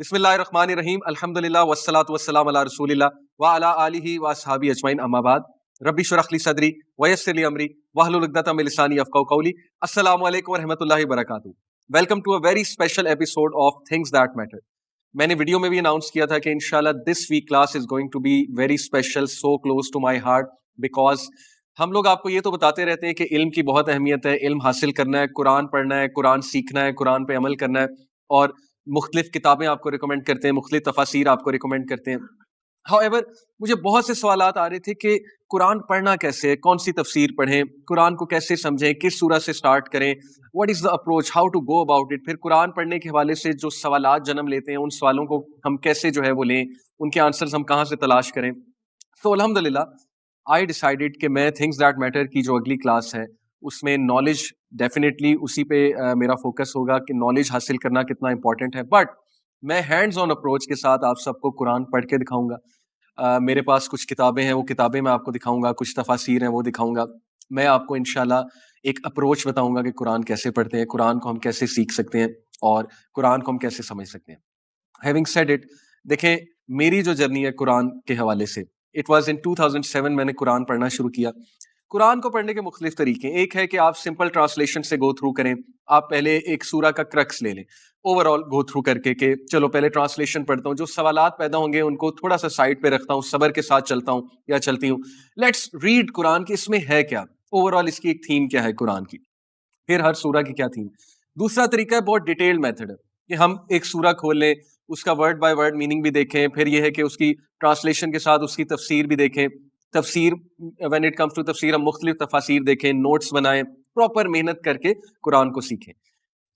بسم اللہ الرحمن الرحیم الحمدللہ والصلاۃ والسلام علی رسول اللہ وعلی آلہ واصحابہ اجمعین اما بعد رب اشرح لی صدری ویسر لی امری واحلل عقدۃ من لسانی یفقہوا قولی. السلام علیکم ورحمۃ اللہ وبرکاتہ. Welcome to a very special episode of things that matter. میں نے ویڈیو میں بھی اناؤنس کیا تھا کہ انشاءاللہ this week class is going to be very special, so close to my heart, because ہم لوگ آپ کو یہ تو بتاتے رہتے ہیں کہ علم کی بہت اہمیت ہے, علم حاصل کرنا ہے, قرآن پڑھنا ہے, قرآن سیکھنا ہے, قرآن پہ عمل کرنا ہے, اور مختلف کتابیں آپ کو ریکمینڈ کرتے ہیں, مختلف تفاسیر آپ کو ریکمینڈ کرتے ہیں. However, مجھے بہت سے سوالات آ رہے تھے کہ قرآن پڑھنا کیسے ہے, کون سی تفسیر پڑھیں, قرآن کو کیسے سمجھیں, کس سورہ سے سٹارٹ کریں, what is the approach, how to go about it. پھر قرآن پڑھنے کے حوالے سے جو سوالات جنم لیتے ہیں ان سوالوں کو ہم کیسے جو ہے وہ لیں, ان کے آنسرز ہم کہاں سے تلاش کریں. تو الحمدللہ آئی ڈیسائیڈڈ کہ میں تھنگز دیٹ میٹر کی جو اگلی کلاس ہے اس میں نالج ڈیفینیٹلی اسی پہ میرا فوکس ہوگا کہ نالج حاصل کرنا کتنا امپورٹنٹ ہے. بٹ میں ہینڈز آن اپروچ کے ساتھ آپ سب کو قرآن پڑھ کے دکھاؤں گا. میرے پاس کچھ کتابیں ہیں, وہ کتابیں میں آپ کو دکھاؤں گا, کچھ تفاسیر ہیں وہ دکھاؤں گا. میں آپ کو انشاءاللہ ایک اپروچ بتاؤں گا کہ قرآن کیسے پڑھتے ہیں, قرآن کو ہم کیسے سیکھ سکتے ہیں, اور قرآن کو ہم کیسے سمجھ سکتے ہیں. ہیونگ سیڈ اٹ, دیکھیں میری جو جرنی ہے قرآن کے حوالے سے, اٹ واز ان 2007 میں نے قرآن پڑھنا شروع کیا. قرآن کو پڑھنے کے مختلف طریقے, ایک ہے کہ آپ سمپل ٹرانسلیشن سے گو تھرو کریں. آپ پہلے ایک سورہ کا کرکس لے لیں, اوور آل گو تھرو کر کے کہ چلو پہلے ٹرانسلیشن پڑھتا ہوں, جو سوالات پیدا ہوں گے ان کو تھوڑا سا سائڈ پہ رکھتا ہوں, صبر کے ساتھ چلتا ہوں یا چلتی ہوں, لیٹس ریڈ قرآن کی اس میں ہے کیا, اوور آل اس کی ایک تھیم کیا ہے قرآن کی, پھر ہر سورہ کی کیا تھیم. دوسرا طریقہ ہے بہت ڈیٹیلڈ میتھڈ ہے کہ ہم ایک سورہ کھول لیں, اس کا ورڈ بائی ورڈ میننگ بھی دیکھیں, پھر یہ ہے کہ اس کی ٹرانسلیشن کے ساتھ اس کی تفسیر بھی دیکھیں. تفسیر وین اٹ کمز ٹو تفسیر ہم مختلف تفاسیر دیکھیں, نوٹس بنائیں, پراپر محنت کر کے قرآن کو سیکھیں.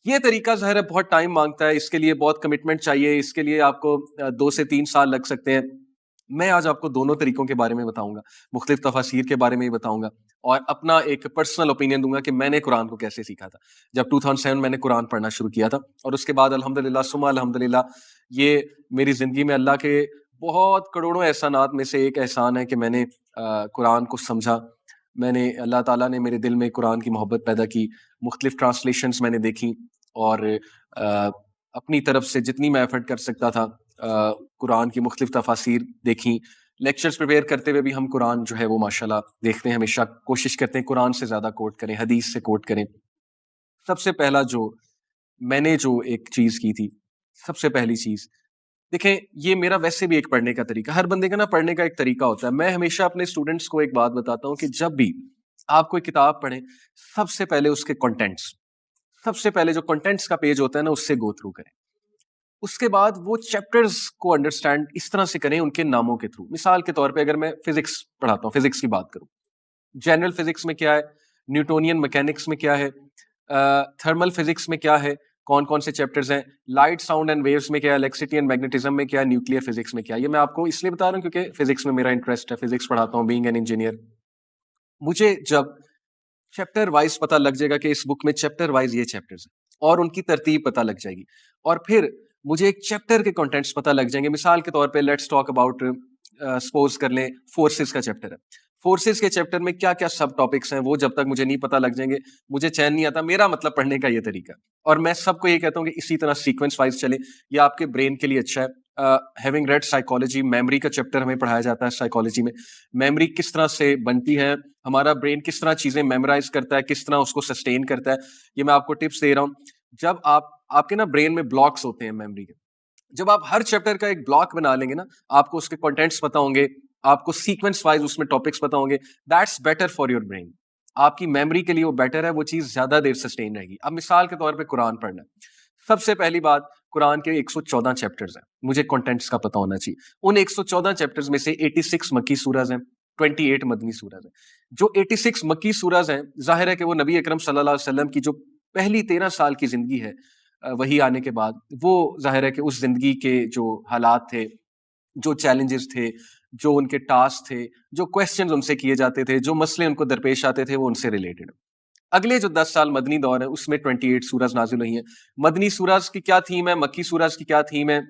یہ طریقہ ظاہر ہے بہت ٹائم مانگتا ہے, اس کے لیے بہت کمٹمنٹ چاہیے, اس کے لیے آپ کو 2 سے 3 سال لگ سکتے ہیں. میں آج آپ کو دونوں طریقوں کے بارے میں بتاؤں گا, مختلف تفاسیر کے بارے میں بھی بتاؤں گا, اور اپنا ایک پرسنل اوپینین دوں گا کہ میں نے قرآن کو کیسے سیکھا تھا جب 2007 میں نے قرآن پڑھنا شروع کیا تھا. اور اس کے بعد الحمدللہ ثم الحمدللہ یہ میری زندگی میں اللہ کے بہت کروڑوں احسانات میں سے ایک احسان ہے کہ میں نے قرآن کو سمجھا. میں نے اللہ تعالیٰ نے میرے دل میں قرآن کی محبت پیدا کی, مختلف ٹرانسلیشنز میں نے دیکھی, اور اپنی طرف سے جتنی میں ایفرٹ کر سکتا تھا قرآن کی مختلف تفاسیر دیکھیں. لیکچرز پریپیئر کرتے ہوئے بھی ہم قرآن جو ہے وہ ماشاءاللہ دیکھتے ہیں, ہمیشہ کوشش کرتے ہیں قرآن سے زیادہ کوٹ کریں, حدیث سے کوٹ کریں. سب سے پہلا جو میں نے جو ایک چیز کی تھی, سب سے پہلی چیز دیکھیں, یہ میرا ویسے بھی ایک پڑھنے کا طریقہ, ہر بندے کا نا پڑھنے کا ایک طریقہ ہوتا ہے. میں ہمیشہ اپنے اسٹوڈنٹس کو ایک بات بتاتا ہوں کہ جب بھی آپ کوئی کتاب پڑھیں, سب سے پہلے اس کے کنٹینٹس, سب سے پہلے جو کنٹینٹس کا پیج ہوتا ہے نا اس سے گو تھرو کریں. اس کے بعد وہ چیپٹرز کو انڈرسٹینڈ اس طرح سے کریں ان کے ناموں کے تھرو. مثال کے طور پہ اگر میں فزکس پڑھاتا ہوں, فزکس کی بات کروں, جنرل فزکس میں کیا ہے, نیوٹونین میکینکس میں کیا ہے, تھرمل فزکس میں کیا ہے, کون کون سے چیپٹرز ہیں, لائٹ ساؤنڈ اینڈ ویوز میں کیا ہے, الیکٹریسٹی اینڈ میگنیٹزم میں کیا ہے, نیوکلیئر فزکس میں کیا ہے. یہ میں آپ کو اس لیے بتا رہا ہوں کیونکہ فزکس میں میرا انٹرسٹ ہے, فزکس پڑھاتا ہوں بینگ این انجینئر. مجھے جب چیپٹر وائز پتہ لگ جائے گا کہ اس بک میں چیپٹر وائز یہ چیپٹرز ہیں اور ان کی ترتیب پتہ لگ جائے گی, اور پھر مجھے ایک چیپٹر کے کنٹینٹس پتہ لگ جائیں گے. مثال کے طور پہ لیٹس ٹاک اباؤٹ, سپوز کر لیں فورسز کا چیپٹر ہے, فورسز کے چیپٹر میں کیا کیا سب ٹاپکس ہیں, وہ جب تک مجھے نہیں پتہ لگ جائیں گے مجھے چین نہیں آتا. میرا مطلب پڑھنے کا یہ طریقہ, اور میں سب کو یہ کہتا ہوں کہ اسی طرح سیکوینس وائز چلیں, یہ آپ کے برین کے لیے اچھا ہے. ہیونگ ریڈ سائیکالوجی, میموری کا چیپٹر ہمیں پڑھایا جاتا ہے سائیکالوجی میں, میموری کس طرح سے بنتی ہے, ہمارا برین کس طرح چیزیں میمورائز کرتا ہے, کس طرح اس کو سسٹین کرتا ہے, یہ میں آپ کو ٹپس دے رہا ہوں. جب آپ کے نا برین میں بلاکس ہوتے ہیں میموری کے, جب آپ ہر چیپٹر کا ایک بلاک بنا لیں گے نا, آپ کو اس کے کنٹینٹس پتہ ہوں گے, آپ کو سیکوینس وائز اس میں ٹاپکس پتہ ہوں گے, that's better for your brain. آپ کی میموری کے لیے وہ بیٹر ہے, وہ چیز زیادہ دیر سسٹین رہے گی. اب مثال کے طور پہ قرآن پڑھنا, سب سے پہلی بات قرآن کے 114 چیپٹرز ہیں, مجھے کنٹینٹس کا پتہ ہونا چاہیے. ان 114 چیپٹرز میں سے 86 مکی سورز ہیں, 28 مدنی سورز ہیں. جو 86 مکی سورز ہیں, ظاہر ہے کہ وہ نبی اکرم صلی اللہ علیہ وسلم کی جو پہلی 13 سال کی زندگی ہے وہی آنے کے بعد, وہ ظاہر ہے کہ اس زندگی کے جو حالات تھے, جو چیلنجز تھے, جو ان کے ٹاسک تھے, جو کویسچنز ان سے کیے جاتے تھے, جو مسئلے ان کو درپیش آتے تھے, وہ ان سے ریلیٹڈ. اگلے جو 10 سال مدنی دور ہے اس میں 28 سورز نازل ہوئی ہیں. مدنی سورز کی کیا تھیم ہے, مکی سورز کی کیا تھیم ہے,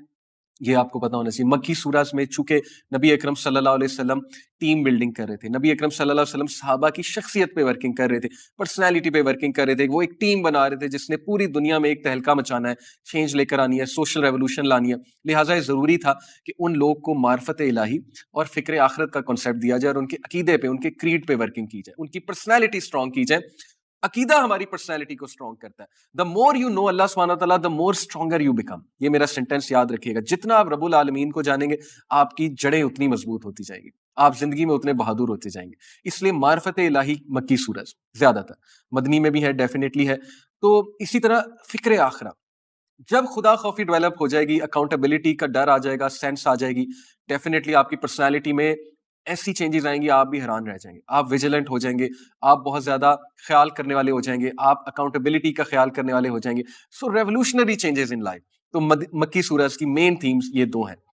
یہ آپ کو پتا ہونا چاہیے. مکی سورج میں چونکہ نبی اکرم صلی اللہ علیہ وسلم ٹیم بلڈنگ کر رہے تھے, نبی اکرم صلی اللہ علیہ وسلم صحابہ کی شخصیت پہ ورکنگ کر رہے تھے, پرسنالٹی پہ ورکنگ کر رہے تھے, وہ ایک ٹیم بنا رہے تھے جس نے پوری دنیا میں ایک تہلکہ مچانا ہے, چینج لے کر آنی ہے, سوشل ریولوشن لانی ہے. لہٰذا یہ ضروری تھا کہ ان لوگ کو معرفت الہی اور فکر آخرت کا کنسیپٹ دیا جائے اور ان کے عقیدے پہ, ان کے کریڈ پہ ورکنگ کی جائے, ان کی پرسنالٹی اسٹرانگ کی جائے. عقیدہ ہماری پرسنالٹی کو اسٹرانگ کرتا ہے. دا مور یو نو اللہ سبحانہ وتعالیٰ دا مور اسٹرانگر یو بیکم. یہ میرا سینٹینس یاد رکھیے گا. جتنا آپ رب العالمین کو جانیں گے آپ کی جڑیں اتنی مضبوط ہوتی جائیں گی, آپ زندگی میں اتنے بہادر ہوتے جائیں گے. اس لیے معرفت الہی مکی سورج زیادہ تر, مدنی میں بھی ہے, ڈیفینیٹلی ہے. تو اسی طرح فکر آخرہ, جب خدا خوفی ڈیولپ ہو جائے گی, اکاؤنٹیبلٹی کا ڈر آ جائے گا, سینس آ جائے گی, ڈیفینیٹلی آپ کی پرسنالٹی میں ایسی چینجز آئیں گی آپ بھی حیران رہ جائیں گے. آپ ویجیلنٹ ہو جائیں گے, آپ بہت زیادہ خیال کرنے والے ہو جائیں گے, آپ اکاؤنٹیبلٹی کا خیال کرنے والے ہو جائیں گے. سو ریولوشنری چینجز ان لائف. تو مکی سورج کی مین تھیمز یہ دو ہیں.